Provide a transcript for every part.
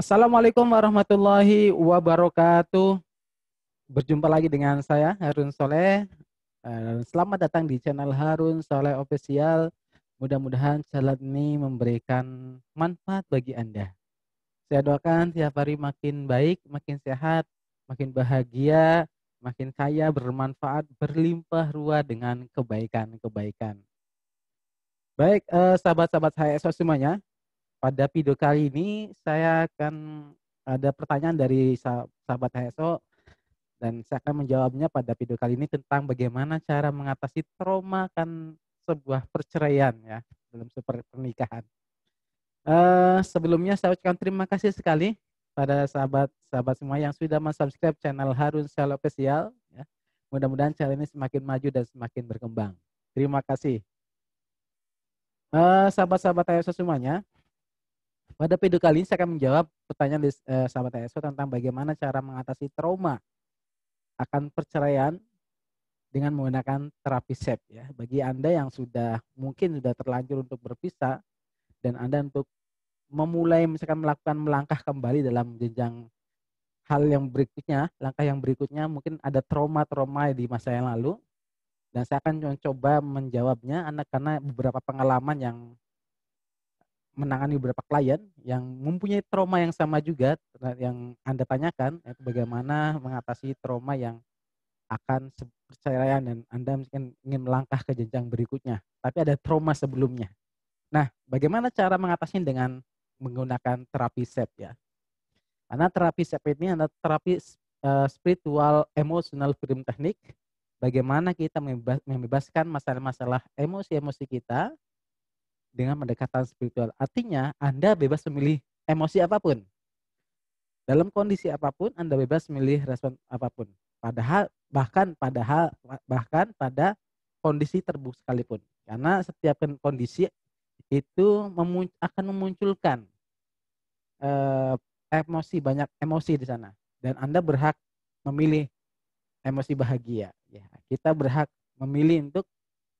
Assalamualaikum warahmatullahi wabarakatuh. Berjumpa lagi dengan saya Harun Soleh. Selamat datang di channel Harun Soleh Official. Mudah-mudahan channel ini memberikan manfaat bagi Anda. Saya doakan tiap hari makin baik, makin sehat, makin bahagia, makin kaya, bermanfaat, berlimpah ruah dengan kebaikan-kebaikan. Baik, sahabat-sahabat saya semuanya. Pada video kali ini saya akan ada pertanyaan dari sahabat HSO dan saya akan menjawabnya pada video kali ini tentang bagaimana cara mengatasi trauma akan sebuah perceraian ya dalam sebuah pernikahan. Sebelumnya saya ucapkan terima kasih sekali pada sahabat-sahabat semua yang sudah mensubscribe channel Harun Soleh Official. Ya. Mudah-mudahan channel ini semakin maju dan semakin berkembang. Terima kasih. Sahabat-sahabat HSO semuanya, pada video kali ini saya akan menjawab pertanyaan sahabat HSO tentang bagaimana cara mengatasi trauma akan perceraian dengan menggunakan terapi SEP ya. Bagi Anda yang mungkin sudah terlanjur untuk berpisah dan Anda untuk memulai misalkan melakukan melangkah kembali dalam jenjang hal yang berikutnya, langkah yang berikutnya mungkin ada trauma-trauma di masa yang lalu dan saya akan mencoba menjawabnya karena beberapa pengalaman yang menangani beberapa klien yang mempunyai trauma yang sama juga yang Anda tanyakan, yaitu bagaimana mengatasi trauma yang akan perceraian dan Anda mungkin ingin melangkah ke jenjang berikutnya, tapi ada trauma sebelumnya. Nah, bagaimana cara mengatasinya dengan menggunakan terapi SEP ya? Karena terapi SEP ini adalah terapi spiritual emotional freedom technique. Bagaimana kita membebaskan masalah-masalah emosi-emosi kita dengan pendekatan spiritual. Artinya Anda bebas memilih emosi apapun. Dalam kondisi apapun Anda bebas memilih respon apapun. Bahkan pada kondisi terburuk sekalipun. Karena setiap kondisi itu akan memunculkan banyak emosi di sana. Dan Anda berhak memilih emosi bahagia. Ya, kita berhak memilih untuk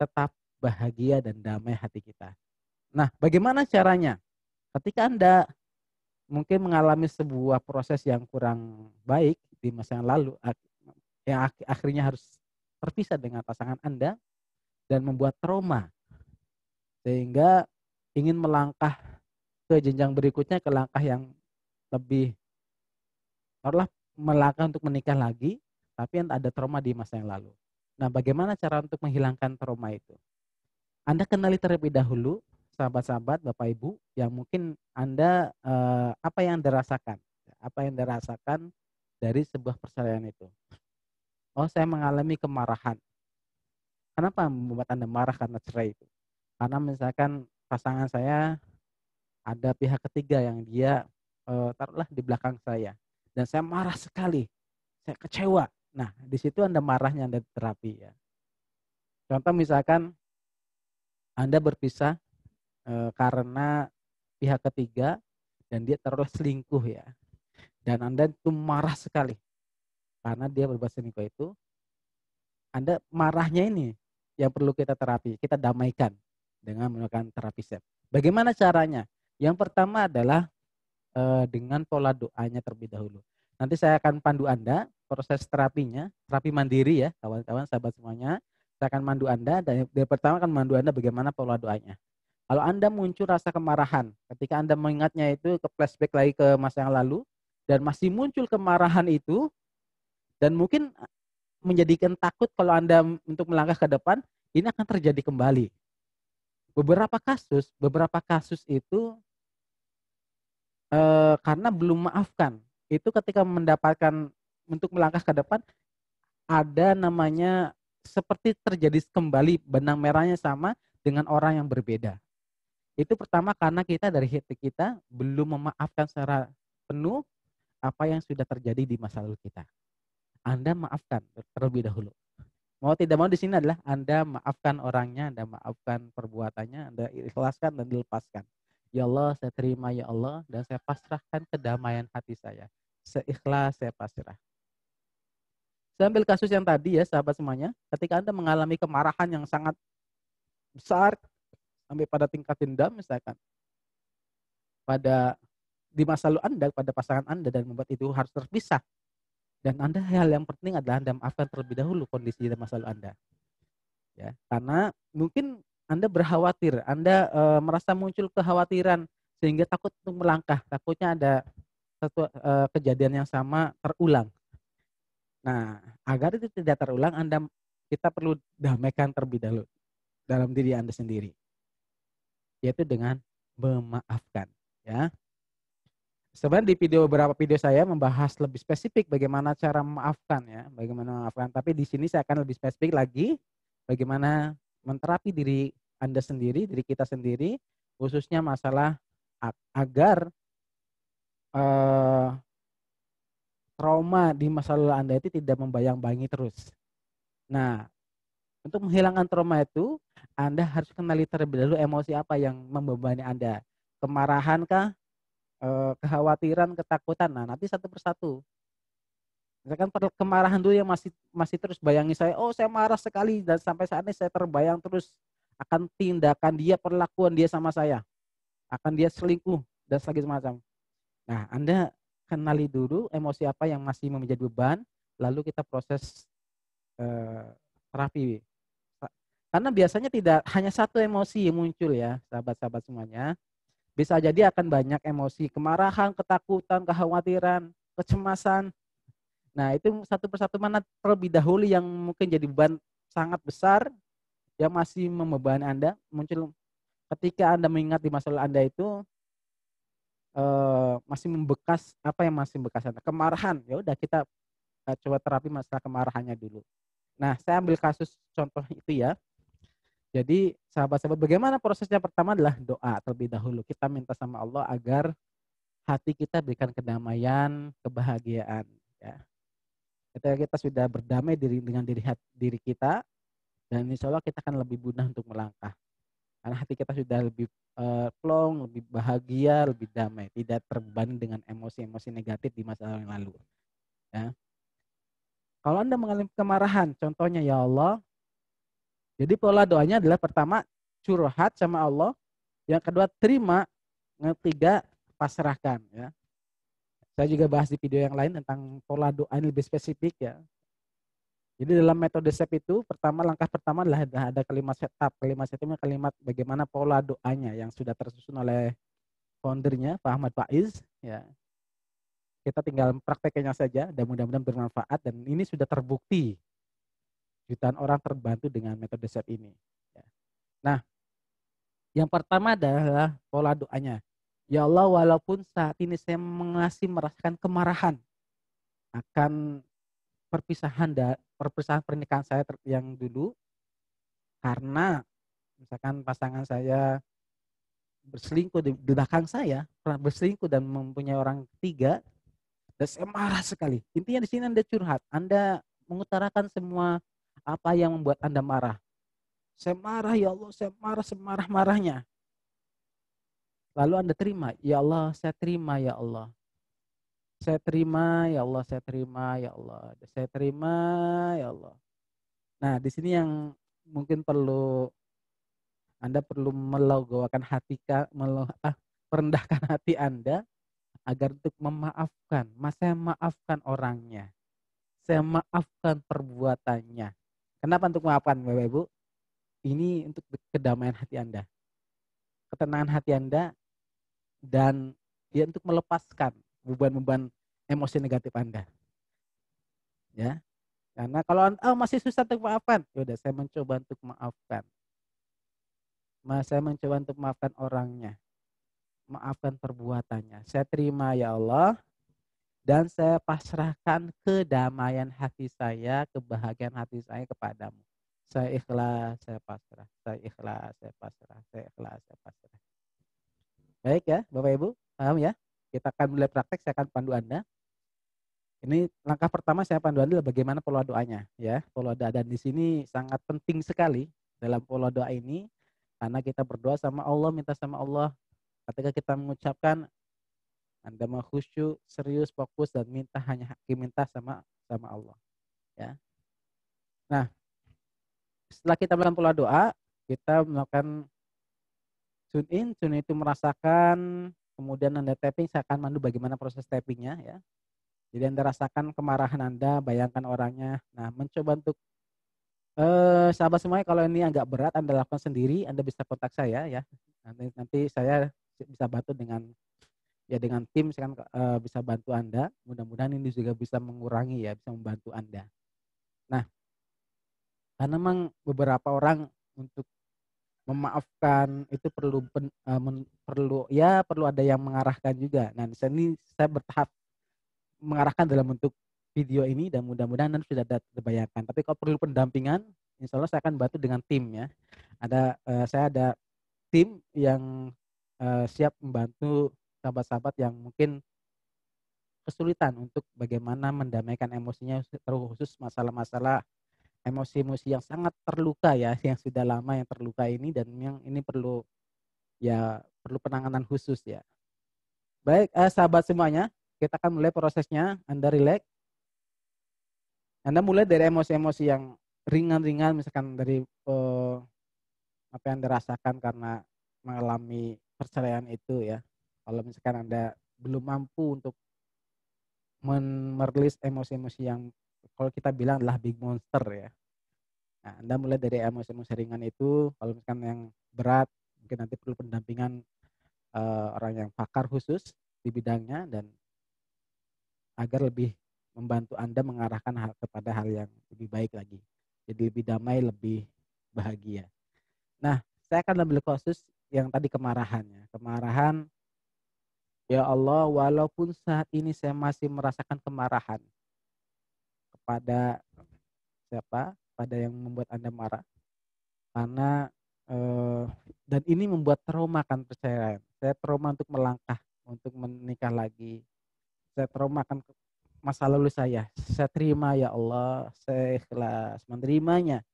tetap bahagia dan damai hati kita. Nah, bagaimana caranya? Ketika Anda mungkin mengalami sebuah proses yang kurang baik di masa yang lalu, yang akhirnya harus terpisah dengan pasangan Anda dan membuat trauma, sehingga ingin melangkah ke jenjang berikutnya, ke langkah yang lebih, taruhlah melangkah untuk menikah lagi, tapi ada trauma di masa yang lalu. Nah, bagaimana cara untuk menghilangkan trauma itu? Anda kenali terlebih dahulu sahabat-sahabat, Bapak Ibu, yang mungkin Anda apa yang Anda rasakan? Apa yang Anda rasakan dari sebuah perceraian itu? Oh, saya mengalami kemarahan. Kenapa membuat Anda marah karena cerai itu? Karena misalkan pasangan saya ada pihak ketiga yang dia taruhlah di belakang saya dan saya marah sekali. Saya kecewa. Nah, di situ Anda marahnya Anda terapi ya. Contoh misalkan Anda berpisah karena pihak ketiga dan dia taruhlah selingkuh ya. Dan Anda itu marah sekali karena dia berbuat selingkuh itu. Anda marahnya ini yang perlu kita terapi, kita damaikan dengan menggunakan terapi SEP. Bagaimana caranya? Yang pertama adalah dengan pola doanya terlebih dahulu. Nanti saya akan pandu Anda proses terapinya, terapi mandiri ya, kawan-kawan sahabat semuanya. Saya akan mandu Anda dan yang pertama akan mandu Anda bagaimana pola doanya. Kalau Anda muncul rasa kemarahan, ketika Anda mengingatnya itu ke flashback lagi ke masa yang lalu dan masih muncul kemarahan itu dan mungkin menjadikan takut kalau Anda untuk melangkah ke depan, ini akan terjadi kembali. Beberapa kasus itu karena belum maafkan. Itu ketika mendapatkan untuk melangkah ke depan ada namanya seperti terjadi kembali benang merahnya sama dengan orang yang berbeda. Itu pertama karena kita dari hati kita belum memaafkan secara penuh apa yang sudah terjadi di masa lalu kita. Anda maafkan terlebih dahulu. Mau tidak mau di sini adalah Anda maafkan orangnya, Anda maafkan perbuatannya, Anda ikhlaskan dan dilepaskan. Ya Allah, saya terima ya Allah dan saya pasrahkan kedamaian hati saya. Seikhlas saya pasrah. Saya ambil kasus yang tadi ya sahabat semuanya. Ketika Anda mengalami kemarahan yang sangat besar sampai pada tingkat dendam misalkan pada di masa lalu Anda pada pasangan Anda dan membuat itu harus terpisah. Dan Anda hal yang penting adalah Anda maafkan terlebih dahulu kondisi dan masa lalu Anda. Ya, karena mungkin Anda berkhawatir, Anda merasa muncul kekhawatiran sehingga takut untuk melangkah, takutnya ada satu kejadian yang sama terulang. Nah, agar itu tidak terulang, kita perlu damaikan terlebih dahulu dalam diri Anda sendiri, yaitu dengan memaafkan. Ya, sebenarnya di beberapa video saya membahas lebih spesifik bagaimana cara memaafkan, ya, bagaimana memaafkan. Tapi di sini saya akan lebih spesifik lagi, bagaimana menterapi diri Anda sendiri, diri kita sendiri, khususnya masalah agar trauma di masa lalu Anda itu tidak membayang-bayangi terus. Nah, untuk menghilangkan trauma itu, Anda harus kenali terlebih dahulu emosi apa yang membebani Anda. Kemarahan kah? Kekhawatiran, ketakutan. Nah, nanti satu persatu. Misalkan kemarahan dulu yang masih terus bayangi saya, oh saya marah sekali dan sampai saat ini saya terbayang terus akan tindakan dia, perlakuan dia sama saya, akan dia selingkuh dan sebagainya macam. Nah, Anda kenali dulu emosi apa yang masih menjadi beban, lalu kita proses terapi. Karena biasanya tidak hanya satu emosi yang muncul, ya, sahabat-sahabat semuanya. Bisa jadi akan banyak emosi, kemarahan, ketakutan, kekhawatiran, kecemasan. Nah, itu satu persatu mana terlebih dahulu yang mungkin jadi beban sangat besar yang masih membebani Anda, muncul ketika Anda mengingat di masa lalu Anda itu masih membekas, apa yang masih membekas Anda? Kemarahan. Ya udah, kita coba terapi masalah kemarahannya dulu. Nah, saya ambil kasus contoh itu, ya. Jadi sahabat-sahabat, bagaimana prosesnya? Pertama adalah doa terlebih dahulu. Kita minta sama Allah agar hati kita berikan kedamaian, kebahagiaan, ya. Ketika kita sudah berdamai dengan diri kita, dan insya Allah kita akan lebih mudah untuk melangkah. Karena hati kita sudah lebih plong, lebih bahagia, lebih damai, tidak terbebani dengan emosi-emosi negatif di masa yang lalu. Ya. Kalau Anda mengalami kemarahan, contohnya, ya Allah, jadi pola doanya adalah pertama curhat sama Allah, yang kedua terima, yang ketiga pasrahkan, ya. Saya juga bahas di video yang lain tentang pola doa ini lebih spesifik, ya. Jadi dalam metode SEP itu langkah pertama adalah ada kalimat setup. Kalimat setup itu kalimat bagaimana pola doanya yang sudah tersusun oleh foundernya Pak Ahmad Faiz, ya. Kita tinggal prakteknya saja dan mudah-mudahan bermanfaat, dan ini sudah terbukti jutaan orang terbantu dengan metode SEP ini, ya. Nah, yang pertama adalah pola doanya. Ya Allah, walaupun saat ini saya merasakan kemarahan akan perpisahan pernikahan saya yang dulu, karena misalkan pasangan saya berselingkuh di belakang saya, pernah berselingkuh dan mempunyai orang ketiga, dan saya marah sekali. Intinya di sini Anda curhat, Anda mengutarakan semua apa yang membuat Anda marah. Saya marah, ya Allah, saya marah semarah-marahnya. Lalu Anda terima, ya Allah, saya terima, ya Allah. Saya terima, ya Allah, saya terima, ya Allah. Saya terima, ya Allah. Nah, di sini yang mungkin Anda perlu merendahkan hati Anda agar untuk memaafkan. Saya maafkan orangnya. Saya maafkan perbuatannya. Kenapa untuk memaafkan, Bapak Ibu? Ini untuk kedamaian hati Anda, ketenangan hati Anda, dan ya untuk melepaskan beban-beban emosi negatif Anda. Ya. Karena kalau masih susah untuk memaafkan, ya udah, saya mencoba untuk memaafkan. Saya mencoba untuk memaafkan orangnya, maafkan perbuatannya. Saya terima, ya Allah, dan saya pasrahkan kedamaian hati saya, kebahagiaan hati saya kepadamu. Saya ikhlas, saya pasrah. Saya ikhlas, saya pasrah. Saya ikhlas, saya pasrah. Baik, ya, Bapak Ibu, paham, ya? Kita akan mulai praktek, saya akan pandu Anda. Ini langkah pertama saya pandu Anda adalah bagaimana pola doanya, ya. Pola doa, dan di sini sangat penting sekali dalam pola doa ini, karena kita berdoa sama Allah, minta sama Allah. Ketika kita mengucapkan, Anda mau khusyuk, serius, fokus, dan minta sama Allah, ya. Nah, setelah kita melakukan pola doa, kita melakukan tune in itu merasakan kemudian Anda tapping, saya akan mandu bagaimana proses tappingnya ya. Jadi Anda rasakan kemarahan Anda, bayangkan orangnya. Nah, mencoba untuk sahabat semuanya, kalau ini agak berat Anda lakukan sendiri, Anda bisa kontak saya ya. Nanti saya bisa bantu dengan dengan tim, saya kan bisa bantu Anda. Mudah-mudahan ini juga bisa mengurangi ya, bisa membantu Anda. Nah, karena memang beberapa orang untuk memaafkan itu perlu ada yang mengarahkan juga. Nah, di sini saya bertahap mengarahkan dalam bentuk video ini dan mudah-mudahan nanti sudah terbayarkan. Tapi kalau perlu pendampingan, insya Allah saya akan bantu dengan tim ya. Saya ada tim yang siap membantu sahabat-sahabat yang mungkin kesulitan untuk bagaimana mendamaikan emosinya, terkhusus masalah-masalah emosi-emosi yang sangat terluka ya, yang sudah lama yang terluka ini, dan yang ini perlu penanganan khusus ya. Baik, sahabat semuanya, kita akan mulai prosesnya. Anda relax. Anda mulai dari emosi-emosi yang ringan-ringan, misalkan dari apa yang Anda rasakan karena mengalami perceraian itu ya. Kalau misalkan Anda belum mampu untuk merilis emosi-emosi yang kalau kita bilang adalah big monster ya. Nah, Anda mulai dari emosi-emosi ringan itu. Kalau misalkan yang berat, mungkin nanti perlu pendampingan orang yang pakar khusus di bidangnya, dan agar lebih membantu Anda mengarahkan kepada hal yang lebih baik lagi. Jadi lebih damai, lebih bahagia. Nah, saya akan ambil kasus yang tadi kemarahannya. Kemarahan, ya Allah, walaupun saat ini saya masih merasakan kemarahan kepada siapa, pada yang membuat Anda marah, karena dan ini membuat trauma kan perceraian. Saya trauma untuk melangkah, untuk menikah lagi. Saya trauma akan masa lalu saya. Saya terima ya Allah, saya ikhlas menerimanya.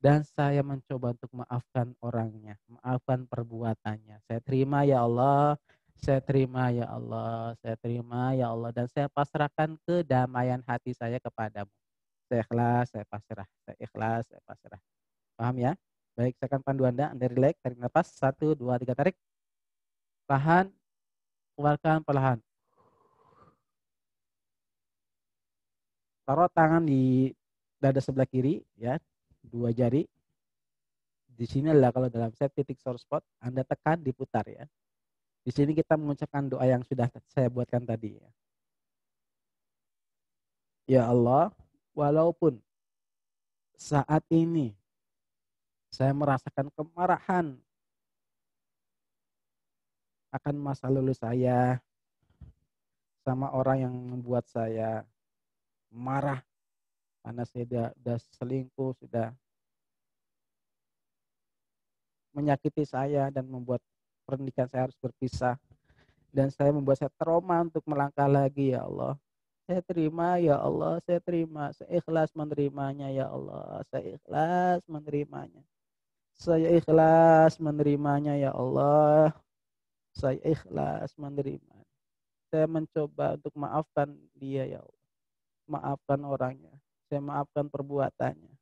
Dan saya mencoba untuk maafkan orangnya, maafkan perbuatannya. Saya terima ya Allah, saya terima ya Allah, saya terima ya Allah. Dan saya pasrahkan kedamaian hati saya kepadamu. Saya ikhlas, saya pasrah. Saya ikhlas, saya pasrah. Paham ya? Baik, saya akan pandu Anda relax, tarik nafas. 1, 2, 3, tarik. Tahan, keluarkan perlahan. Taruh tangan di dada sebelah kiri, ya, 2 jari. Di sini adalah kalau dalam set titik sore spot, Anda tekan, diputar ya. Di sini kita mengucapkan doa yang sudah saya buatkan tadi ya. Ya Allah, walaupun saat ini saya merasakan kemarahan akan masa lalu saya, sama orang yang membuat saya marah karena saya sudah selingkuh, sudah menyakiti saya dan membuat pernikahan saya harus berpisah, dan membuat saya trauma untuk melangkah lagi ya Allah. Saya terima ya Allah, saya terima, saya ikhlas menerimanya ya Allah, saya ikhlas menerimanya. Saya ikhlas menerimanya ya Allah, saya ikhlas menerima. Saya mencoba untuk maafkan dia ya Allah. Maafkan orangnya, saya maafkan perbuatannya.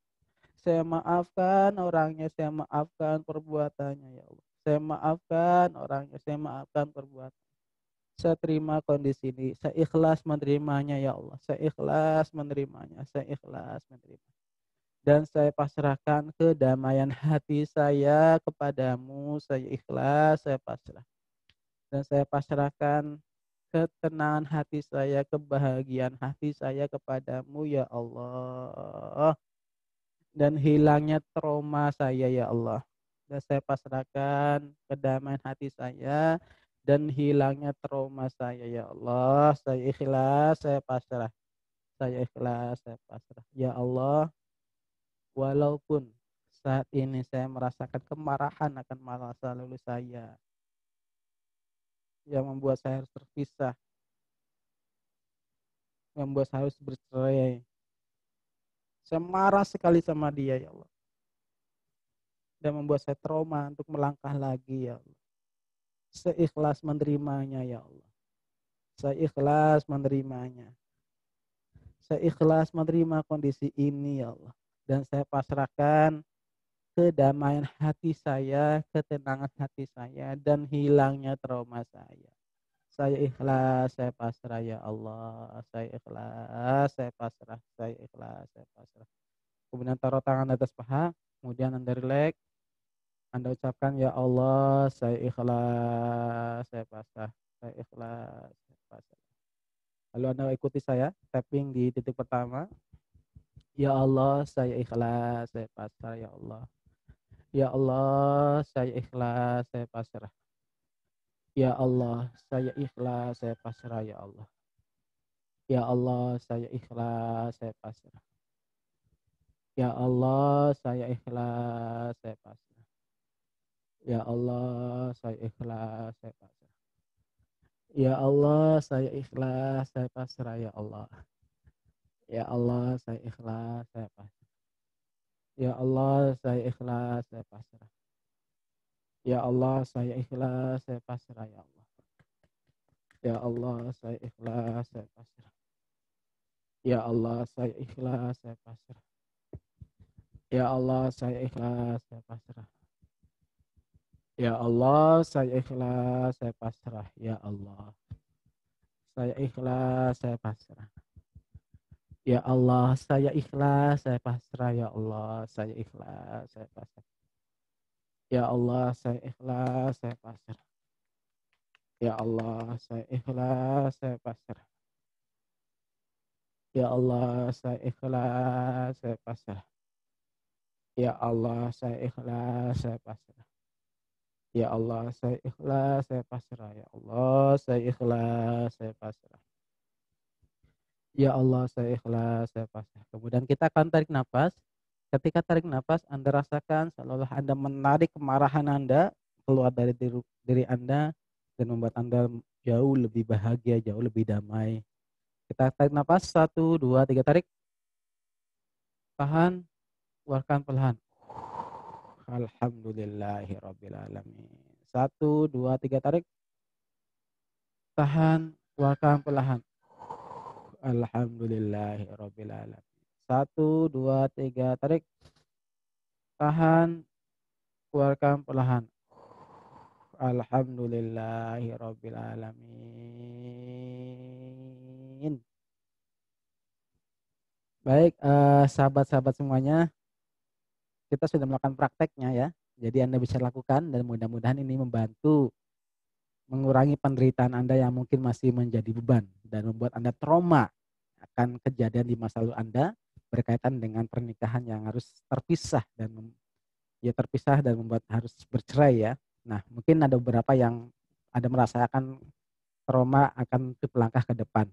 Saya maafkan orangnya, saya maafkan perbuatannya ya Allah. Saya maafkan orangnya, saya maafkan perbuatan. Saya terima kondisi ini, saya ikhlas menerimanya ya Allah. Saya ikhlas menerimanya, saya ikhlas menerima. Dan saya pasrahkan kedamaian hati saya kepadamu, saya ikhlas, saya pasrah. Dan saya pasrahkan ketenangan hati saya, kebahagiaan hati saya kepadamu ya Allah. Dan hilangnya trauma saya ya Allah. Dan saya pasrahkan kedamaian hati saya dan hilangnya trauma saya ya Allah. Saya ikhlas, saya pasrah. Saya ikhlas, saya pasrah. Ya Allah, walaupun saat ini saya merasakan kemarahan akan masa lalu saya yang membuat saya harus terpisah, yang membuat saya harus bercerai. Saya marah sekali sama dia ya Allah. Dan membuat saya trauma untuk melangkah lagi ya Allah. Saya ikhlas menerimanya ya Allah. Saya ikhlas menerimanya. Saya ikhlas menerima kondisi ini ya Allah. Dan saya pasrahkan kedamaian hati saya, ketenangan hati saya, dan hilangnya trauma saya. Saya ikhlas, saya pasrah ya Allah. Saya ikhlas, saya pasrah, saya ikhlas, saya pasrah. Kemudian taruh tangan atas paha, kemudian Anda rileks. Anda ucapkan ya Allah, saya ikhlas, saya pasrah, saya ikhlas, saya pasrah. Lalu Anda ikuti saya, tapping di titik pertama. Ya Allah, saya ikhlas, saya pasrah ya Allah. Ya Allah, saya ikhlas, saya pasrah. Ya Allah, saya ikhlas, saya pasrah ya Allah. Ya Allah, saya ikhlas, saya pasrah. Ya Allah, saya ikhlas, saya pasrah. Ya Allah, saya ikhlas, saya pasrah. Ya Allah, saya ikhlas, saya pasrah ya Allah. Ya Allah, saya ikhlas, saya pasrah. Ya Allah, saya ikhlas, saya pasrah. Ya Allah, saya ikhlas, saya pasrah ya Allah. Ya Allah, saya ikhlas, saya pasrah. Ya Allah, saya ikhlas, saya pasrah. Ya Allah, saya ikhlas, saya pasrah. Ya Allah, saya ikhlas, saya pasrah. Ya Allah, saya ikhlas, saya pasrah. Ya Allah, saya ikhlas, saya pasrah. Ya Allah, saya ikhlas, saya pasrah. Ya Allah, saya ikhlas, saya pasrah. Ya Allah, saya ikhlas, saya pasrah. Ya Allah, saya ikhlas, saya pasrah. Ya Allah, saya ikhlas, saya pasrah. Ya Allah, saya ikhlas, saya pasrah. Ya Allah, saya ikhlas, saya pasrah. Ya Allah, saya ikhlas, saya pasrah. Kemudian kita akan tarik nafas. Ketika tarik nafas, Anda rasakan seolah Anda menarik kemarahan Anda keluar dari diri Anda dan membuat Anda jauh lebih bahagia, jauh lebih damai. Kita tarik nafas, 1, 2, 3, tarik. Tahan, keluarkan perlahan. Alhamdulillahirabbil alamin. 1, 2, 3, tarik. Tahan, keluarkan perlahan. Alhamdulillahirabbil alamin. 1, 2, 3, tarik. Tahan, keluarkan perlahan. Alhamdulillahirabbil alamin. Baik, sahabat-sahabat semuanya, kita sudah melakukan prakteknya ya. Jadi Anda bisa lakukan dan mudah-mudahan ini membantu mengurangi penderitaan Anda yang mungkin masih menjadi beban dan membuat Anda trauma akan kejadian di masa lalu Anda berkaitan dengan pernikahan yang harus terpisah dan terpisah dan membuat harus bercerai ya. Nah, mungkin ada beberapa yang Anda merasakan trauma akan langkah ke depan.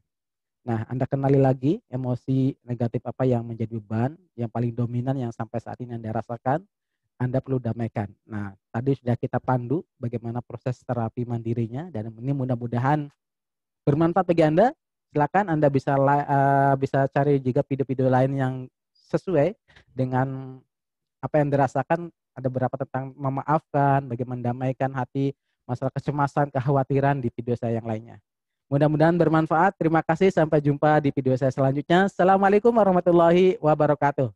Nah, Anda kenali lagi emosi negatif apa yang menjadi beban, yang paling dominan yang sampai saat ini Anda rasakan, Anda perlu damaikan. Nah, tadi sudah kita pandu bagaimana proses terapi mandirinya dan ini mudah-mudahan bermanfaat bagi Anda. Silakan Anda bisa cari juga video-video lain yang sesuai dengan apa yang dirasakan. Ada beberapa tentang memaafkan, bagaimana mendamaikan hati, masalah kecemasan, kekhawatiran di video saya yang lainnya. Mudah-mudahan bermanfaat. Terima kasih. Sampai jumpa di video saya selanjutnya. Assalamualaikum warahmatullahi wabarakatuh.